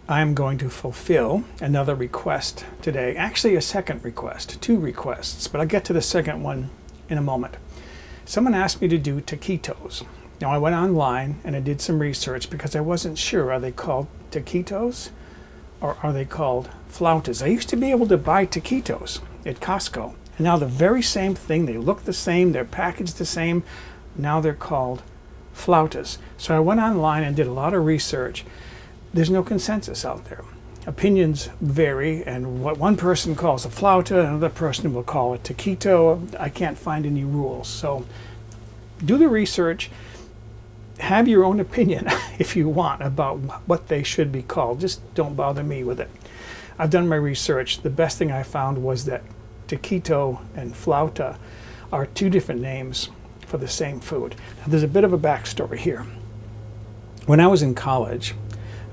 I'm going to fulfill another request today. Actually, a second request, two requests, but I'll get to the second one in a moment. Someone asked me to do taquitos. Now, I went online and I did some research because I wasn't sure. Are they called taquitos or are they called flautas? I used to be able to buy taquitos at Costco. And now the very same thing, they look the same, they're packaged the same. Now they're called flautas. So I went online and did a lot of research. There's no consensus out there. Opinions vary, and what one person calls a flauta, another person will call it taquito. I can't find any rules. So do the research. Have your own opinion if you want about what they should be called. Just don't bother me with it. I've done my research. The best thing I found was that taquito and flauta are two different names for the same food. Now, there's a bit of a backstory here. When I was in college,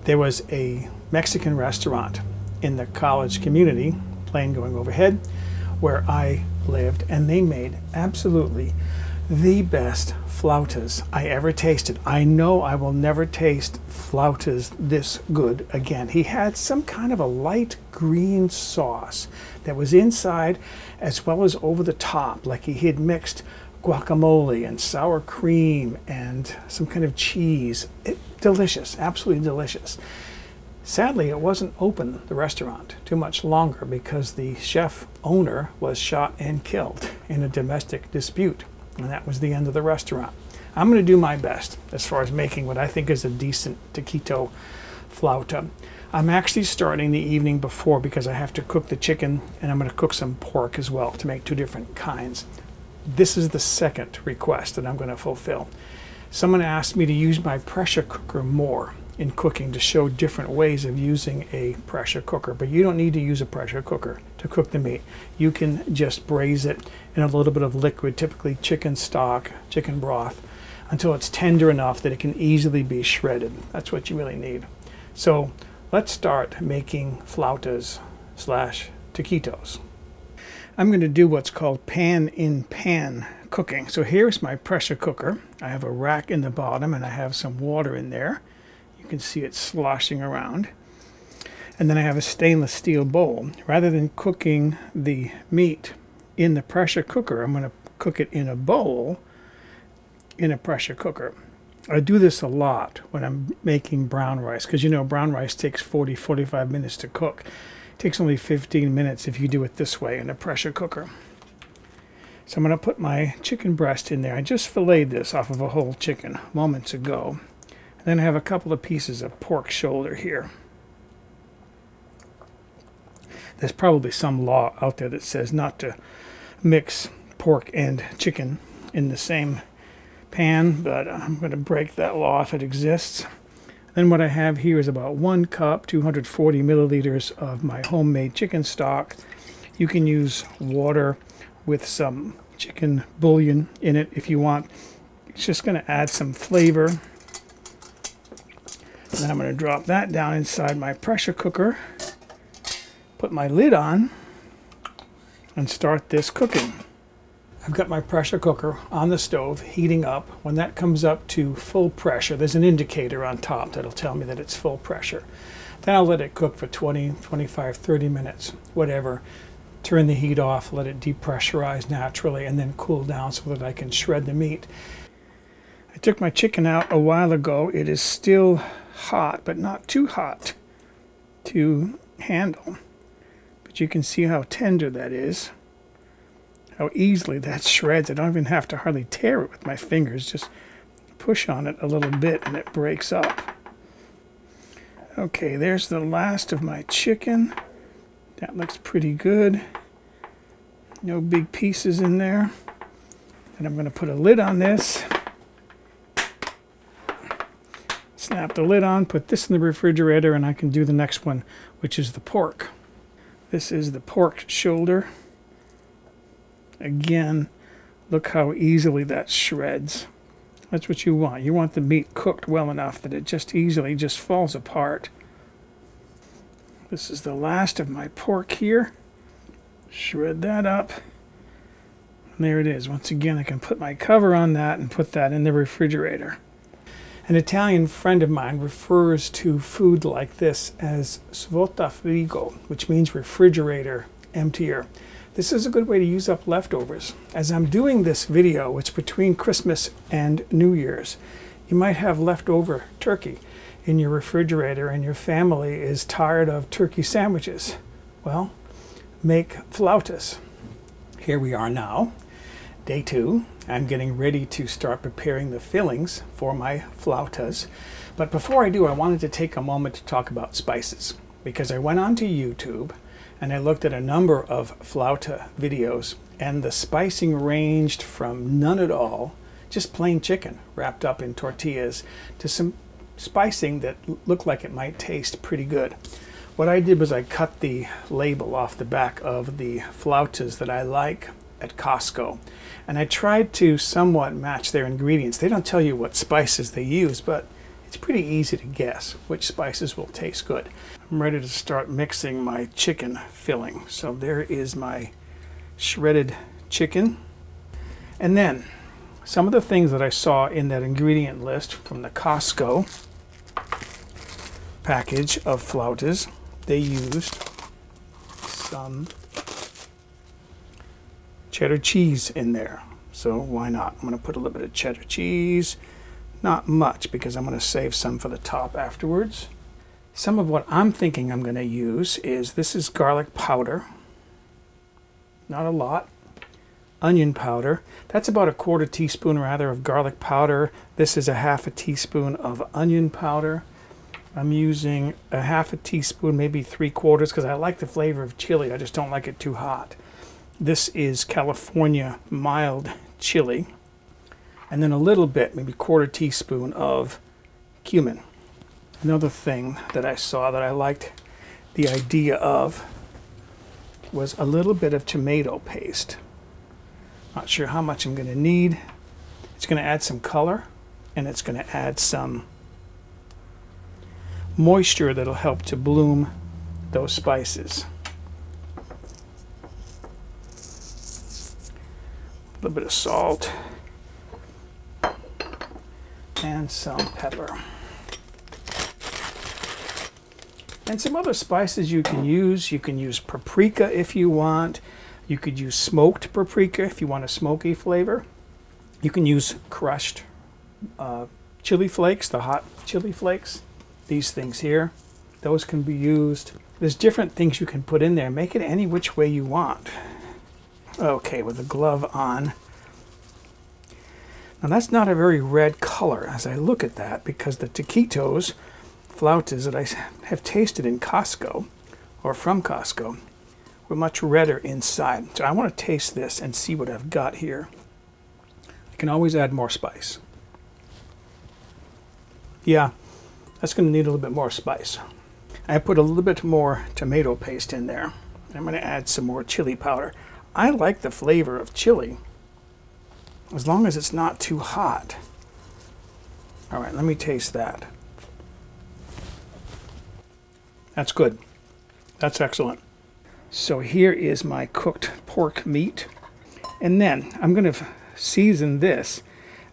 there was a Mexican restaurant in the college community, plane going overhead, where I lived, and they made absolutely the best flautas I ever tasted. I know I will never taste flautas this good again. He had some kind of a light green sauce that was inside as well as over the top, like he had mixed guacamole and sour cream and some kind of cheese. Delicious, absolutely delicious. Sadly, it wasn't open, the restaurant, too much longer because the chef owner was shot and killed in a domestic dispute. And that was the end of the restaurant. I'm going to do my best as far as making what I think is a decent taquito flauta. I'm actually starting the evening before because I have to cook the chicken, and I'm going to cook some pork as well to make two different kinds. This is the second request that I'm going to fulfill. Someone asked me to use my pressure cooker more in cooking, to show different ways of using a pressure cooker. But you don't need to use a pressure cooker to cook the meat. You can just braise it in a little bit of liquid, typically chicken stock, chicken broth, until it's tender enough that it can easily be shredded. That's what you really need. So let's start making flautas slash taquitos. I'm going to do what's called pan-in-pan cooking. So here's my pressure cooker. I have a rack in the bottom and I have some water in there. You can see it sloshing around. And then I have a stainless steel bowl. Rather than cooking the meat in the pressure cooker, I'm going to cook it in a bowl in a pressure cooker. I do this a lot when I'm making brown rice, because you know brown rice takes 40-45 minutes to cook. It takes only 15 minutes if you do it this way in a pressure cooker. So I'm going to put my chicken breast in there. I just filleted this off of a whole chicken moments ago. And then I have a couple of pieces of pork shoulder here. There's probably some law out there that says not to mix pork and chicken in the same pan, but I'm going to break that law if it exists. Then what I have here is about 1 cup, 240 milliliters of my homemade chicken stock. You can use water with some chicken bouillon in it if you want. It's just going to add some flavor. And then I'm going to drop that down inside my pressure cooker, put my lid on, and start this cooking. I've got my pressure cooker on the stove heating up. When that comes up to full pressure, there's an indicator on top that'll tell me that it's full pressure. Then I'll let it cook for 20, 25, 30 minutes, whatever. Turn the heat off, let it depressurize naturally, and then cool down so that I can shred the meat. I took my chicken out a while ago. It is still hot, but not too hot to handle. But you can see how tender that is, how easily that shreds. I don't even have to hardly tear it with my fingers, just push on it a little bit and it breaks up. Okay, there's the last of my chicken. That looks pretty good. No big pieces in there. And I'm going to put a lid on this. Snap the lid on, put this in the refrigerator, and I can do the next one, which is the pork. This is the pork shoulder. Again, look how easily that shreds. That's what you want. You want the meat cooked well enough that it just easily just falls apart. This is the last of my pork here. Shred that up. And there it is. Once again, I can put my cover on that and put that in the refrigerator. An Italian friend of mine refers to food like this as svuota frigo, which means refrigerator emptier. This is a good way to use up leftovers. As I'm doing this video, it's between Christmas and New Year's. You might have leftover turkey in your refrigerator and your family is tired of turkey sandwiches. Well, make flautas. Here we are now, day 2. I'm getting ready to start preparing the fillings for my flautas. But before I do, I wanted to take a moment to talk about spices, because I went onto YouTube and I looked at a number of flauta videos, and the spicing ranged from none at all, just plain chicken wrapped up in tortillas, to some spicing that looked like it might taste pretty good. What I did was I cut the label off the back of the flautas that I like at Costco, and I tried to somewhat match their ingredients. They don't tell you what spices they use, but it's pretty easy to guess which spices will taste good. I'm ready to start mixing my chicken filling. So there is my shredded chicken. And then some of the things that I saw in that ingredient list from the Costco package of flautas, they used some cheddar cheese in there. So why not? I'm going to put a little bit of cheddar cheese. Not much, because I'm going to save some for the top afterwards. Some of what I'm thinking I'm going to use is, this is garlic powder. Not a lot. Onion powder. That's about a 1/4 teaspoon rather of garlic powder. This is a 1/2 teaspoon of onion powder. I'm using a 1/2 teaspoon, maybe 3/4, because I like the flavor of chili. I just don't like it too hot. This is California mild chili. And then a little bit, maybe 1/4 teaspoon of cumin. Another thing that I saw that I liked the idea of was a little bit of tomato paste. Not sure how much I'm going to need. It's going to add some color, and it's going to add some moisture that'll help to bloom those spices. A little bit of salt and some pepper. And some other spices you can use. You can use paprika if you want. You could use smoked paprika if you want a smoky flavor. You can use crushed chili flakes, the hot chili flakes. These things here, those can be used. There's different things you can put in there. Make it any which way you want. Okay, with the glove on. Now that's not a very red color as I look at that, because the taquitos, flautas that I have tasted in Costco, or from Costco, were much redder inside. So I want to taste this and see what I've got here. I can always add more spice. Yeah, that's going to need a little bit more spice. I put a little bit more tomato paste in there. I'm going to add some more chili powder. I like the flavor of chili, as long as it's not too hot. All right, let me taste that. That's good. That's excellent. So here is my cooked pork meat. And then I'm going to season this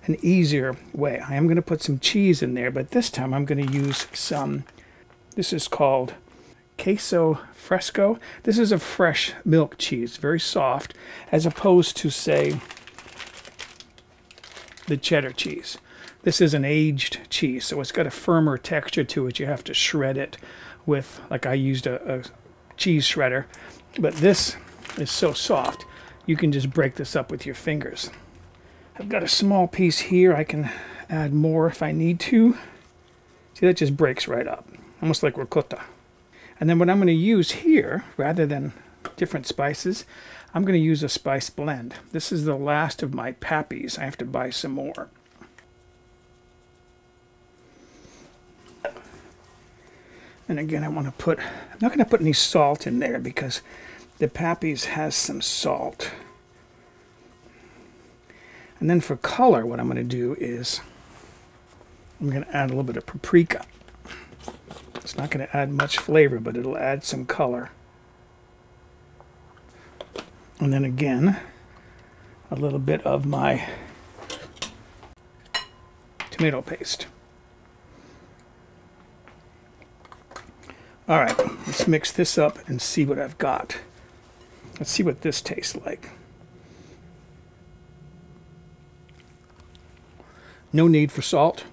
an easier way. I am going to put some cheese in there, but this time I'm going to use some, this is called queso fresco. This is a fresh milk cheese, very soft, as opposed to, say, the cheddar cheese. This is an aged cheese, so it's got a firmer texture to it. You have to shred it with, like I used a cheese shredder, but this is so soft you can just break this up with your fingers. I've got a small piece here. I can add more if I need to. See, that just breaks right up, almost like ricotta. And then what I'm going to use here, rather than different spices, I'm going to use a spice blend. This is the last of my pappies. I have to buy some more. And again, I want to put, I'm not going to put any salt in there because the pappies has some salt. And then for color, what I'm going to do is I'm going to add a little bit of paprika. It's not going to add much flavor, but it'll add some color. And then again, a little bit of my tomato paste. All right, let's mix this up and see what I've got. Let's see what this tastes like. No need for salt.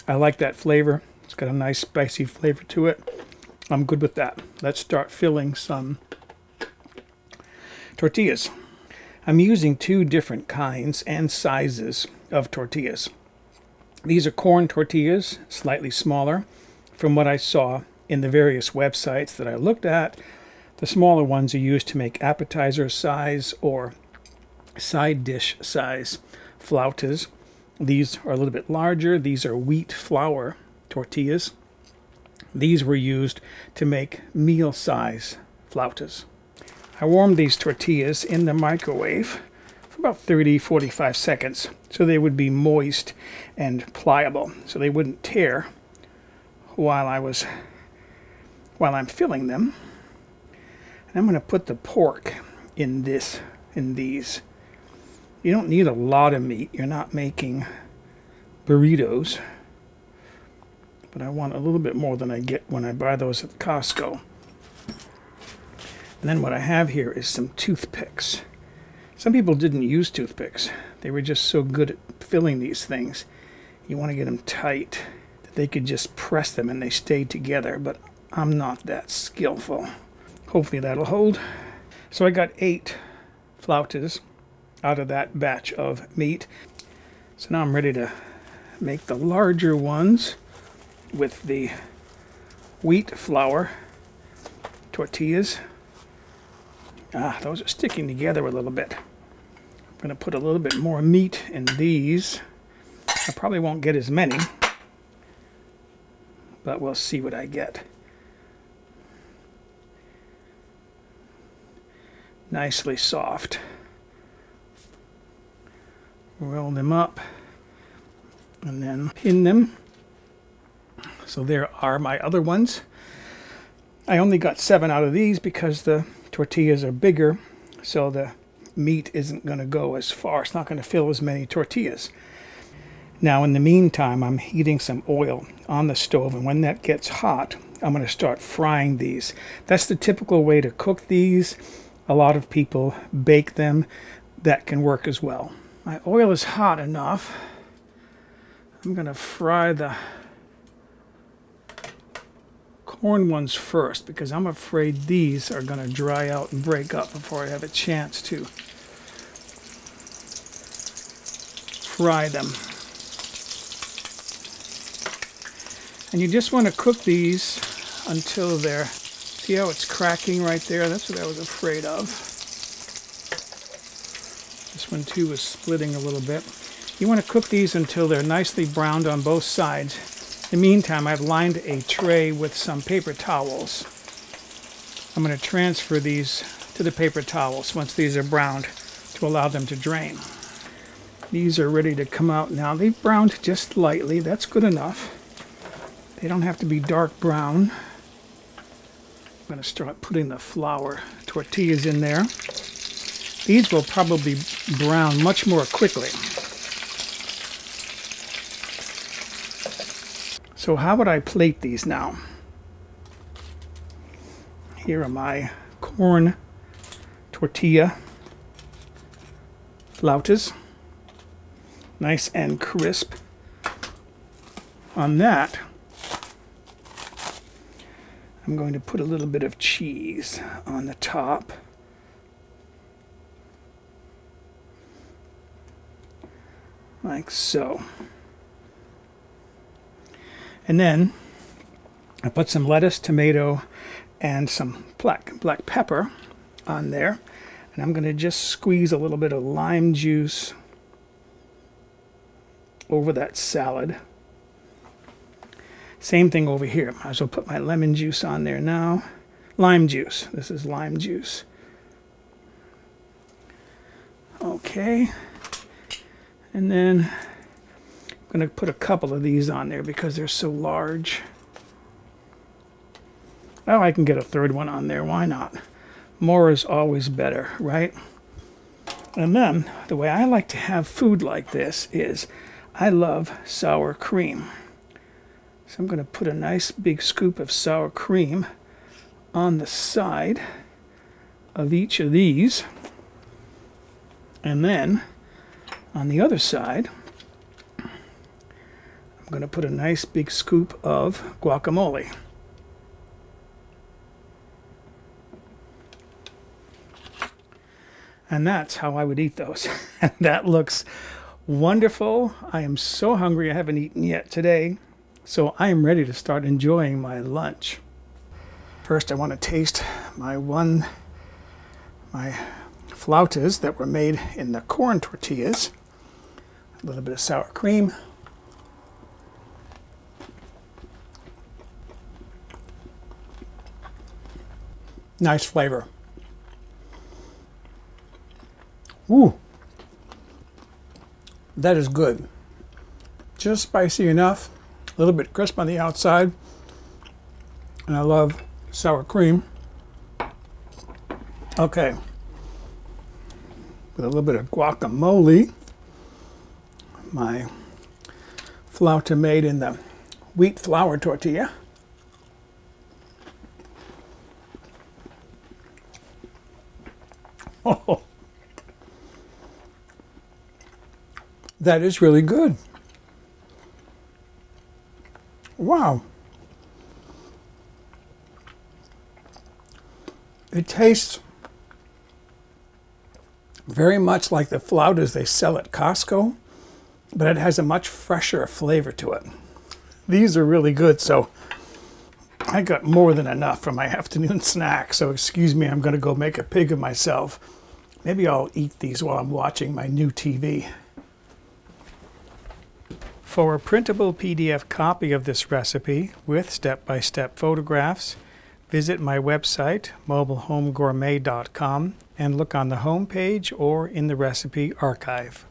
I like that flavor. It's got a nice spicy flavor to it. I'm good with that. Let's start filling some tortillas. I'm using 2 different kinds and sizes of tortillas. These are corn tortillas, slightly smaller. From what I saw in the various websites that I looked at, the smaller ones are used to make appetizer size or side dish size flautas. These are a little bit larger. These are wheat flour tortillas. These were used to make meal size flautas. I warmed these tortillas in the microwave for about 30-45 seconds so they would be moist and pliable, so they wouldn't tear while I'm filling them. And I'm going to put the pork in these. You don't need a lot of meat. You're not making burritos. But I want a little bit more than I get when I buy those at Costco. And then what I have here is some toothpicks. Some people didn't use toothpicks. They were just so good at filling these things. You want to get them tight that they could just press them and they stay together, but I'm not that skillful. Hopefully that'll hold. So I got 8 flautas out of that batch of meat. So now I'm ready to make the larger ones with the wheat flour tortillas. Those are sticking together a little bit. I'm going to put a little bit more meat in these. I probably won't get as many, but we'll see what I get. Nicely soft. Roll them up and then pin them. So there are my other ones. I only got 7 out of these because the tortillas are bigger, so the meat isn't going to go as far. It's not going to fill as many tortillas. Now in the meantime, I'm heating some oil on the stove, and when that gets hot, I'm going to start frying these. That's the typical way to cook these. A lot of people bake them. That can work as well. My oil is hot enough. I'm going to fry the corn ones first because I'm afraid these are going to dry out and break up before I have a chance to fry them. And you just want to cook these until they're, see how it's cracking right there? That's what I was afraid of. This one too is splitting a little bit. You want to cook these until they're nicely browned on both sides. In the meantime, I've lined a tray with some paper towels. I'm going to transfer these to the paper towels once these are browned to allow them to drain. These are ready to come out now. They've browned just lightly. That's good enough. They don't have to be dark brown. I'm going to start putting the flour tortillas in there. These will probably brown much more quickly. So how would I plate these now? Here are my corn tortilla flautas. Nice and crisp. On that, I'm going to put a little bit of cheese on the top. Like so. And then I put some lettuce, tomato, and some black pepper on there. And I'm going to just squeeze a little bit of lime juice over that salad. Same thing over here. Might as well put my lemon juice on there now. Lime juice. This is lime juice. Okay. And then I'm going to put a couple of these on there because they're so large. Well, I can get a third one on there. Why not? More is always better, right? And then the way I like to have food like this is I love sour cream. So I'm going to put a nice big scoop of sour cream on the side of each of these. And then on the other side, I'm going to put a nice big scoop of guacamole. And that's how I would eat those. And that looks wonderful. I am so hungry. I haven't eaten yet today. So I am ready to start enjoying my lunch. First, I want to taste my flautas that were made in the corn tortillas. A little bit of sour cream. Nice flavor. Ooh, that is good. Just spicy enough, a little bit crisp on the outside, and I love sour cream. Okay, with a little bit of guacamole, my flauta made in the wheat flour tortilla. Oh, that is really good. Wow. It tastes very much like the flautas they sell at Costco, but it has a much fresher flavor to it. These are really good, so I got more than enough for my afternoon snack, so excuse me, I'm going to go make a pig of myself. Maybe I'll eat these while I'm watching my new TV. For a printable PDF copy of this recipe with step-by-step photographs, visit my website, mobilehomegourmet.com, and look on the home page or in the recipe archive.